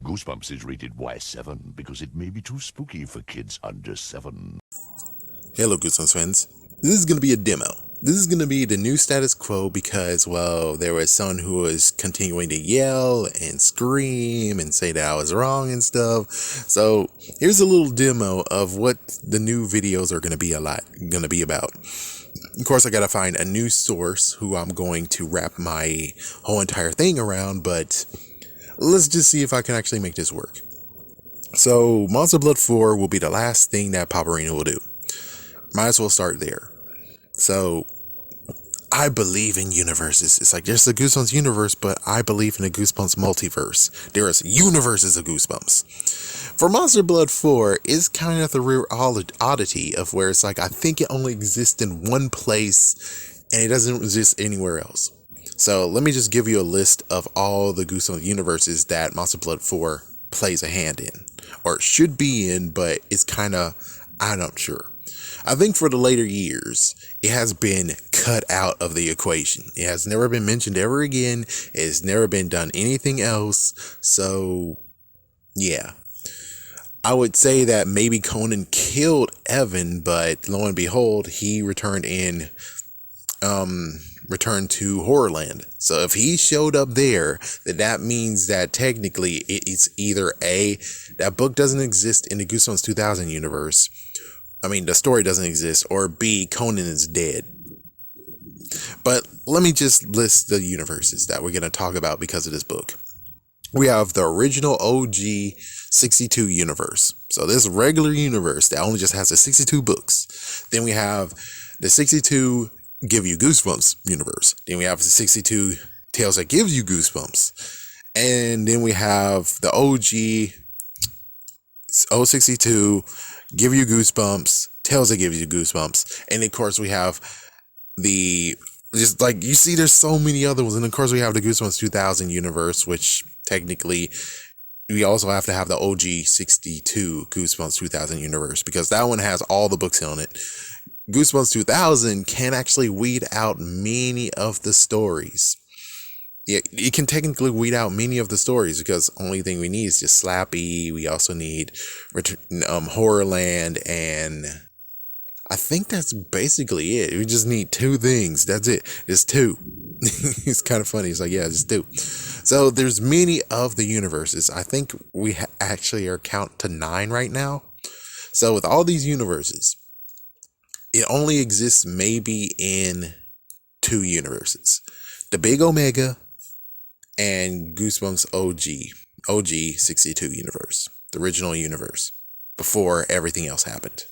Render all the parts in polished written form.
Goosebumps is rated Y7 because it may be too spooky for kids under 7. Hello, Goosebumps fans. This is going to be a demo. This is going to be the new status quo because, well, there was someone who was continuing to yell and scream and say that I was wrong and stuff. So here's a little demo of what the new videos are going to be about. Of course, I got to find a new source who I'm going to wrap my whole entire thing around, but let's just see if I can actually make this work. So Monster Blood 4 will be the last thing that Paparino will do. Might as well start there. So, I believe in universes. It's like there's the Goosebumps universe, but I believe in the Goosebumps multiverse. There is universes of Goosebumps. For Monster Blood 4, it's kind of the real oddity of where it's like I think it only exists in one place and it doesn't exist anywhere else. So let me just give you a list of all the Goosebumps universes that Monster Blood 4 plays a hand in, or should be in, but it's kind of, I'm not sure. I think for the later years, it has been cut out of the equation. It has never been mentioned ever again. It has never been done anything else. So, yeah. I would say that maybe Conan killed Evan, but lo and behold, he returned to Horrorland. So if he showed up there, that means that technically it's either A, that book doesn't exist in the Goosebumps 2000 universe. I mean, the story doesn't exist, or B, Conan is dead. But let me just list the universes that we're going to talk about because of this book. We have the original OG 62 universe. So this regular universe that only just has the 62 books. Then we have the 62 Give You Goosebumps universe. Then we have the 62 Tales That Gives You Goosebumps. And then we have the OG 062 Give You Goosebumps, Tales That Give You Goosebumps. And of course we have just like you see there's so many other ones. And of course we have the Goosebumps 2000 universe, which technically we also have to have the OG 62 Goosebumps 2000 universe because that one has all the books on it. Goosebumps 2000 can actually weed out many of the stories. Yeah, it can technically weed out many of the stories because only thing we need is just Slappy. We also need Horrorland, and I think that's basically it. We just need two things. That's it. It's two. It's kind of funny. It's like, yeah, just two. So there's many of the universes. I think we actually are count to 9 right now. So with all these universes, it only exists maybe in 2 universes. The Big Omega and Goosebumps OG 62 universe, the original universe, before everything else happened.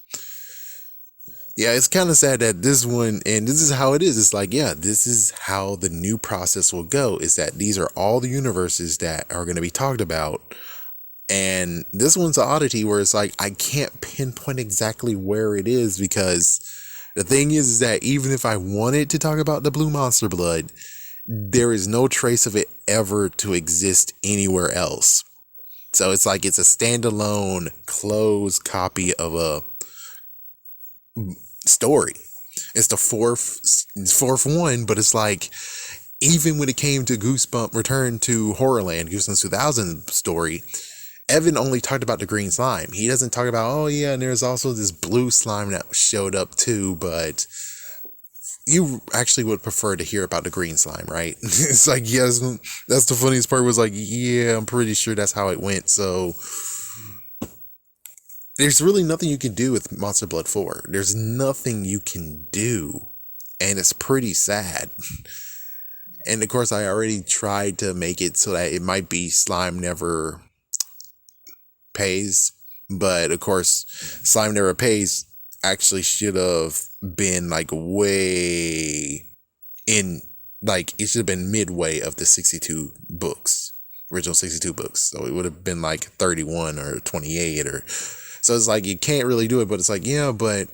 Yeah, it's kind of sad that this one, and this is how it is. It's like, yeah, this is how the new process will go, is that these are all the universes that are going to be talked about. And this one's an oddity where it's like, I can't pinpoint exactly where it is because the thing is that even if I wanted to talk about the Blue Monster Blood, there is no trace of it ever to exist anywhere else. So it's like it's a standalone closed copy of a story. It's the fourth one, but it's like even when it came to Return to Horrorland, Goosebumps 2000 story, Evan only talked about the green slime. He doesn't talk about, oh yeah, and there's also this blue slime that showed up too, but you actually would prefer to hear about the green slime, right? It's like, yes, that's the funniest part was like, yeah, I'm pretty sure that's how it went. So there's really nothing you can do with Monster Blood 4. There's nothing you can do. And it's pretty sad. And of course, I already tried to make it so that it might be Slime Never Pays. But of course, Slime Never Pays actually should have been like way in, like it should have been midway of the 62 books, original 62 books. So it would have been like 31 or 28 or so. It's like you can't really do it, but it's like, yeah, but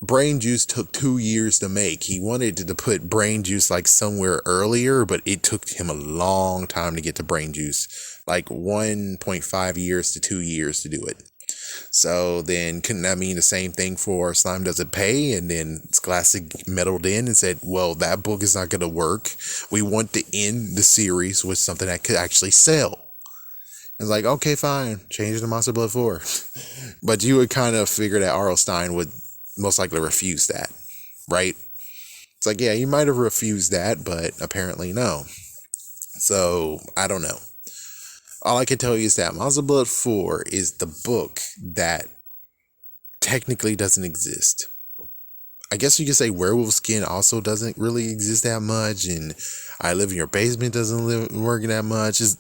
Brain Juice took 2 years to make. He wanted to put Brain Juice like somewhere earlier, but it took him a long time to get to Brain Juice, like 1.5 years to 2 years to do it. So then couldn't that mean the same thing for Slime Doesn't Pay? And then Scholastic meddled in and said, well, that book is not going to work. We want to end the series with something that could actually sell. It's like, okay, fine, change it to Monster Blood 4. But you would kind of figure that R.L. Stine would most likely refuse that, right? It's like, yeah, you might have refused that, but apparently no. So, I don't know. All I can tell you is that Monster Blood 4 is the book that technically doesn't exist. I guess you could say Werewolf Skin also doesn't really exist that much, and I Live in Your Basement doesn't work that much. It's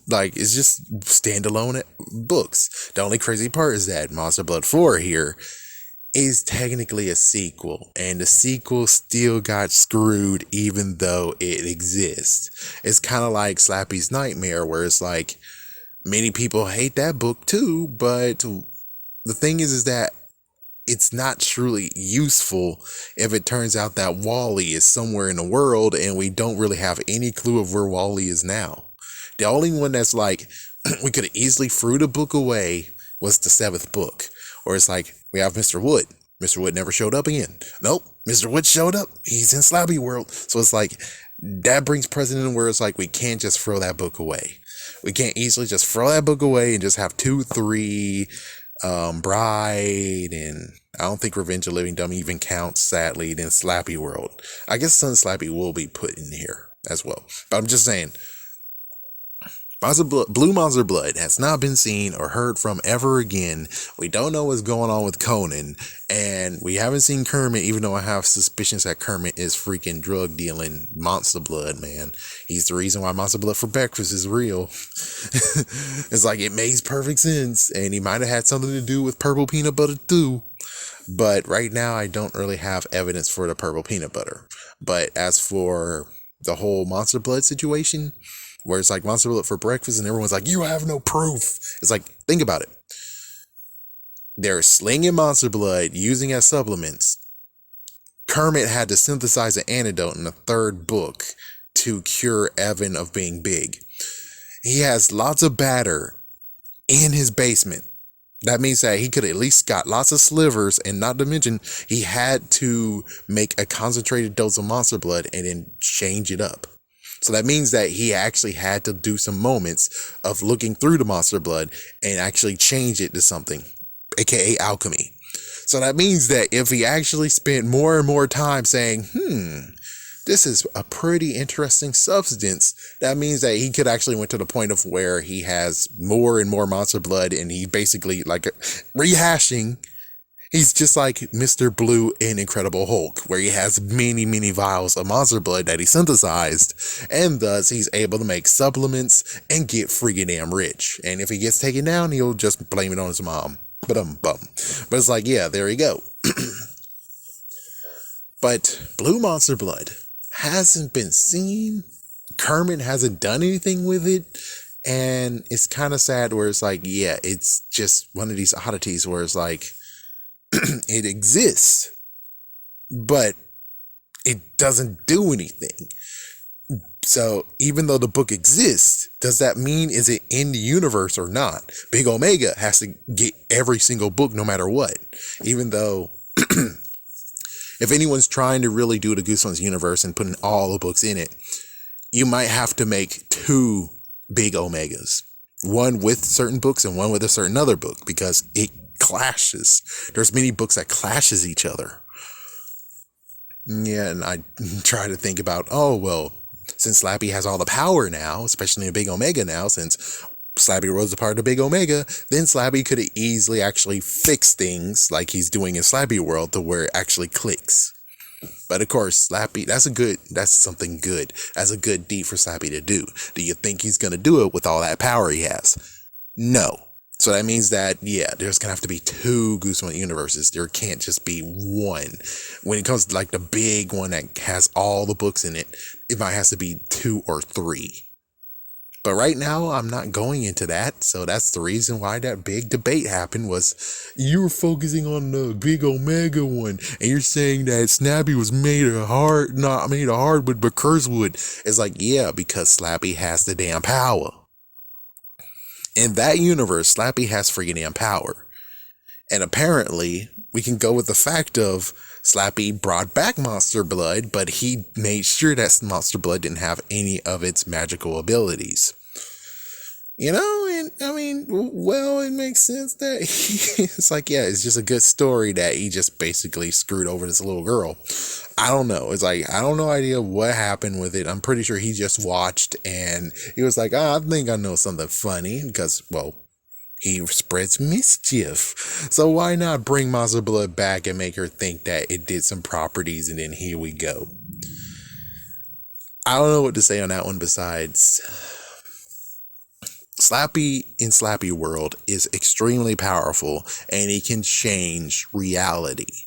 just standalone books. The only crazy part is that Monster Blood 4 here is technically a sequel, and the sequel still got screwed even though it exists. It's kind of like Slappy's Nightmare, where it's like many people hate that book too, but the thing is that it's not truly useful if it turns out that Wally is somewhere in the world and we don't really have any clue of where Wally is now. The only one that's like we could have easily threw the book away was the 7th book. Or it's like, we have Mr. Wood. Mr. Wood never showed up again. Nope, Mr. Wood showed up. He's in Slappy World. So it's like, that brings precedent where it's like, we can't just throw that book away. We can't easily just throw that book away and just have 2, 3, Bride, and I don't think Revenge of the Living Dummy even counts, sadly, then Slappy World. I guess Son Slappy will be put in here as well. But I'm just saying, Blue Monster Blood has not been seen or heard from ever again. We don't know what's going on with Conan, and we haven't seen Kermit, even though I have suspicions that Kermit is freaking drug dealing Monster Blood, man. He's the reason why Monster Blood for breakfast is real. It's like, it makes perfect sense, and he might have had something to do with purple peanut butter too. But right now, I don't really have evidence for the purple peanut butter. But as for the whole Monster Blood situation, where it's like Monster Blood for breakfast and everyone's like, you have no proof. It's like, think about it. They're slinging Monster Blood, using as supplements. Kermit had to synthesize an antidote in the 3rd book to cure Evan of being big. He has lots of batter in his basement. That means that he could at least got lots of slivers, and not to mention, he had to make a concentrated dose of Monster Blood and then change it up. So that means that he actually had to do some moments of looking through the Monster Blood and actually change it to something, aka alchemy. So that means that if he actually spent more and more time saying, this is a pretty interesting substance, that means that he could actually went to the point of where he has more and more Monster Blood, and he basically, like, rehashing. He's just like Mr. Blue in Incredible Hulk, where he has many, many vials of Monster Blood that he synthesized, and thus he's able to make supplements and get freaking damn rich. And if he gets taken down, he'll just blame it on his mom. But it's like, yeah, there you go. But Blue Monster Blood hasn't been seen. Kermit hasn't done anything with it. And it's kind of sad where it's like, yeah, it's just one of these oddities where it's like, it exists, but it doesn't do anything. So even though the book exists, does that mean is it in the universe or not? Big Omega has to get every single book no matter what. Even though if anyone's trying to really do the Goosebumps universe and putting all the books in it, you might have to make 2 Big Omegas. One with certain books and one with a certain other book, because it clashes. There's many books that clashes each other. Yeah, and I try to think about, since Slappy has all the power now, especially in Big Omega now, since Slappy World's a part of the Big Omega, then Slappy could have easily actually fixed things like he's doing in Slappy World to where it actually clicks. But of course, Slappy, that's something good. That's a good deed for Slappy to do. Do you think he's going to do it with all that power he has? No. So that means that, yeah, there's going to have to be 2 Goosebumps universes. There can't just be one. When it comes to like the big one that has all the books in it, it might have to be 2 or 3. But right now, I'm not going into that. So that's the reason why that big debate happened, was you were focusing on the Big Omega one, and you're saying that Snappy was made of hardwood, but cursewood. It's like, yeah, because Slappy has the damn power. In that universe, Slappy has freaking damn power. And apparently, we can go with the fact of Slappy brought back Monster Blood, but he made sure that Monster Blood didn't have any of its magical abilities. And I mean, well, it makes sense that it's like, yeah, it's just a good story that he just basically screwed over this little girl. I don't know. It's like, I don't know idea what happened with it. I'm pretty sure he just watched and he was like, I think I know something funny because, well, he spreads mischief. So why not bring Monster Blood back and make her think that it did some properties and then here we go. I don't know what to say on that one besides Slappy in Slappy World is extremely powerful and he can change reality.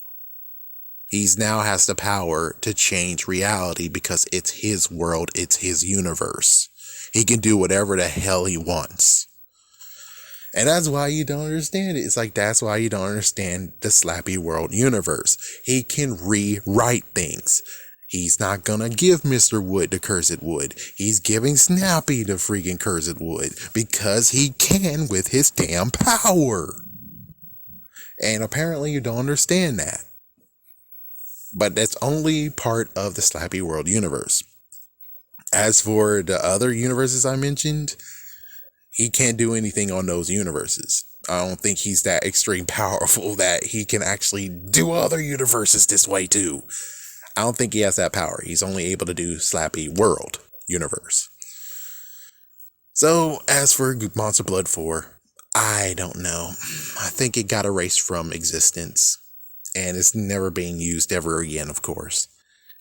He's now has the power to change reality because it's his world, it's his universe. He can do whatever the hell he wants. And that's why you don't understand it. It's like, that's why you don't understand the Slappy World universe. He can rewrite things. He's not gonna give Mr. Wood the Cursed Wood. He's giving Snappy the freaking Cursed Wood because he can with his damn power. And apparently you don't understand that. But that's only part of the Slappy World universe. As for the other universes I mentioned, he can't do anything on those universes. I don't think he's that extreme powerful that he can actually do other universes this way too. I don't think he has that power. He's only able to do Slappy World universe. So as for Monster Blood 4, I don't know. I think it got erased from existence. And it's never being used ever again, of course.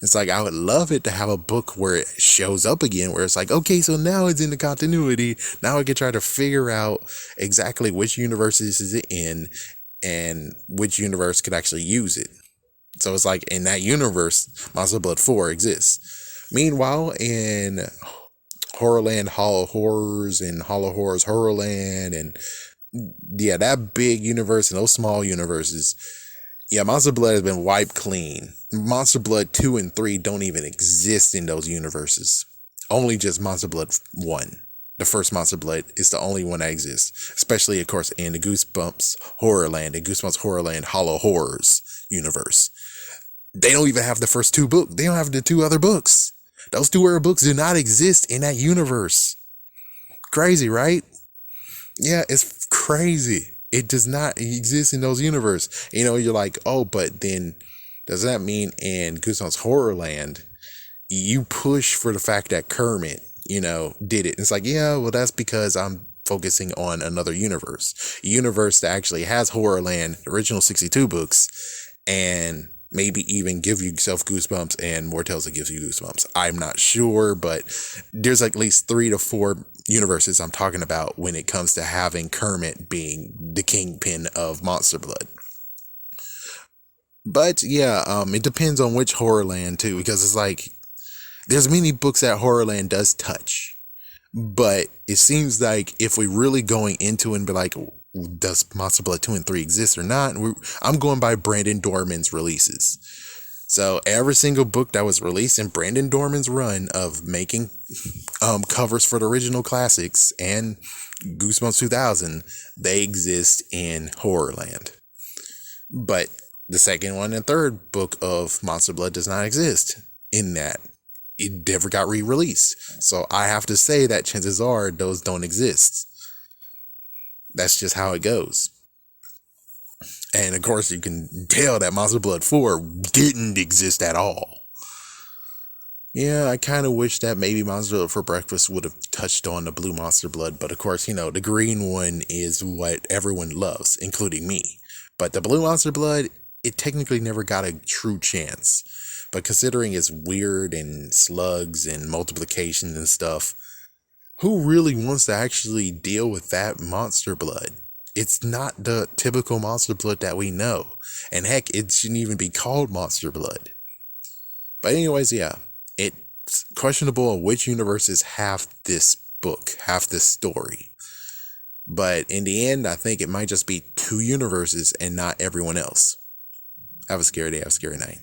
It's like, I would love it to have a book where it shows up again, where it's like, okay, so now it's in the continuity. Now I can try to figure out exactly which universes is it in and which universe could actually use it. So it's like, in that universe, Monster Blood 4 exists. Meanwhile, in Horrorland Hollow Horrors and Hollow Horrors Horrorland and yeah, that big universe and those small universes, yeah, Monster Blood has been wiped clean. Monster Blood 2 and 3 don't even exist in those universes. Only just Monster Blood 1. The first Monster Blood is the only one that exists. Especially, of course, in the Goosebumps Horrorland and Goosebumps Horrorland Hollow Horrors universe. They don't even have the first two books. They don't have the two other books. Those two other books do not exist in that universe. Crazy, right? Yeah, it's crazy. It does not exist in those universe. You're like, oh, but then does that mean in Goosebumps Horrorland, you push for the fact that Kermit, did it? And it's like, yeah, well, that's because I'm focusing on another universe. A universe that actually has Horrorland, the original 62 books, and maybe even give yourself goosebumps and more tales that gives you goosebumps. I'm not sure, but there's at least 3 to 4 universes I'm talking about when it comes to having Kermit being the kingpin of Monster Blood. But yeah, it depends on which Horrorland too, because it's like there's many books that Horrorland does touch, but it seems like if we really going into it and be like, does Monster Blood 2 and 3 exist or not? I'm going by Brandon Dorman's releases. So every single book that was released in Brandon Dorman's run of making covers for the original classics and Goosebumps 2000, they exist in Horrorland. But the second one and third book of Monster Blood does not exist in that. It never got re-released. So I have to say that chances are those don't exist. That's just how it goes. And of course, you can tell that Monster Blood 4 didn't exist at all. Yeah, I kind of wish that maybe Monster Blood for Breakfast would have touched on the blue Monster Blood. But of course, the green one is what everyone loves, including me. But the blue Monster Blood, it technically never got a true chance. But considering it's weird and slugs and multiplication and stuff, who really wants to actually deal with that Monster Blood? It's not the typical Monster Blood that we know. And heck, it shouldn't even be called Monster Blood. But anyways, yeah, it's questionable which universes have this book, have this story. But in the end, I think it might just be 2 universes and not everyone else. Have a scary day, have a scary night.